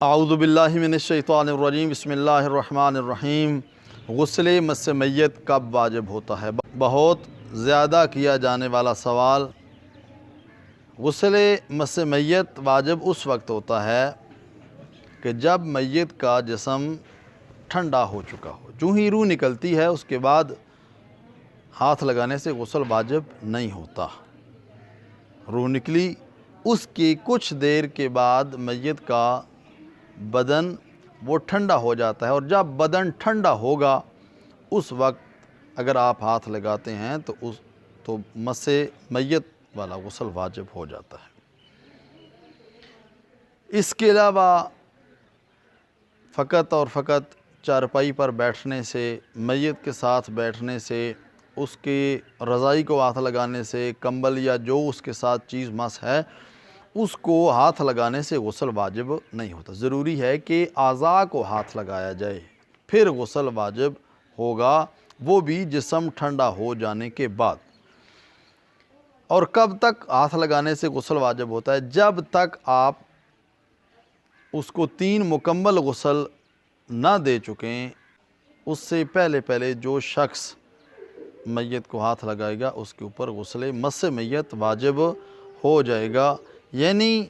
اعوذ باللہ من الشیطان الرجیم بسم اللہ الرحمن الرحیم۔ غسل مس میت کب واجب ہوتا ہے؟ بہت زیادہ کیا جانے والا سوال۔ غسل مس میت واجب اس وقت ہوتا ہے کہ جب میت کا جسم ٹھنڈا ہو چکا ہو۔ جو ہی روح نکلتی ہے اس کے بعد ہاتھ لگانے سے غسل واجب نہیں ہوتا۔ روح نکلی اس کی کچھ دیر کے بعد میت کا بدن وہ ٹھنڈا ہو جاتا ہے، اور جب بدن ٹھنڈا ہوگا اس وقت اگر آپ ہاتھ لگاتے ہیں تو مس میت والا غسل واجب ہو جاتا ہے۔ اس کے علاوہ فقط اور فقط چارپائی پر بیٹھنے سے، میت کے ساتھ بیٹھنے سے، اس کی رضائی کو ہاتھ لگانے سے، کمبل یا جو اس کے ساتھ چیز مس ہے اس کو ہاتھ لگانے سے غسل واجب نہیں ہوتا۔ ضروری ہے کہ اعضاء کو ہاتھ لگایا جائے، پھر غسل واجب ہوگا، وہ بھی جسم ٹھنڈا ہو جانے کے بعد۔ اور کب تک ہاتھ لگانے سے غسل واجب ہوتا ہے؟ جب تک آپ اس کو 3 مکمل غسل نہ دے چکیں، اس سے پہلے جو شخص میت کو ہاتھ لگائے گا اس کے اوپر غسل مس میت واجب ہو جائے گا۔ یعنی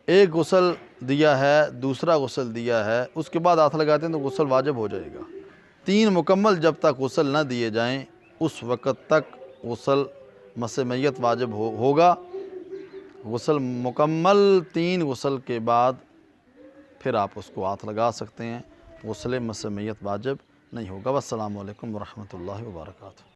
ایک غسل دیا ہے، دوسرا غسل دیا ہے، اس کے بعد ہاتھ لگاتے ہیں تو غسل واجب ہو جائے گا۔ 3 مکمل جب تک غسل نہ دیے جائیں اس وقت تک غسل مس میت واجب ہوگا۔ غسل مکمل 3 غسل کے بعد پھر آپ اس کو ہاتھ لگا سکتے ہیں، غسل مس میت واجب نہیں ہوگا۔ والسلام علیکم ورحمۃ اللہ وبرکاتہ۔